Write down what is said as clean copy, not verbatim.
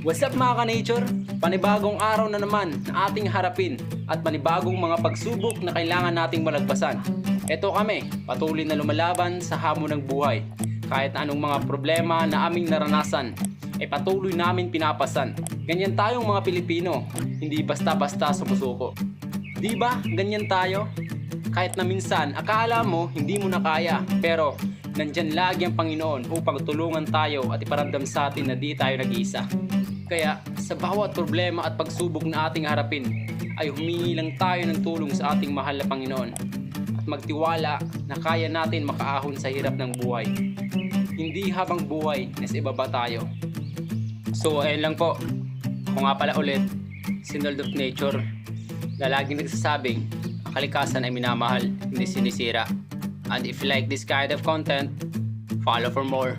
What's up mga ka-nature? Panibagong araw na naman na ating harapin at panibagong mga pagsubok na kailangan nating malagpasan. Ito kami, patuloy na lumalaban sa hamon ng buhay. Kahit na anong mga problema na aming naranasan, patuloy namin pinapasan. Ganyan tayong mga Pilipino, hindi basta-basta sumusuko. Di ba? Ganyan tayo? Kahit na minsan, akala mo hindi mo na kaya, pero nandyan lagi ang Panginoon upang tulungan tayo at iparamdam sa atin na di tayo nag-iisa. Kaya sa bawat problema at pagsubok na ating harapin, ay humingi lang tayo ng tulong sa ating mahal na Panginoon at magtiwala na kaya natin makaahon sa hirap ng buhay. Hindi habang buhay, nasa ibaba tayo. So ayun lang po. Ako nga pala ulit, si Lord of Nature, na laging nagsasabing ang kalikasan ay minamahal, hindi sinisira. And if you like this kind of content, follow for more.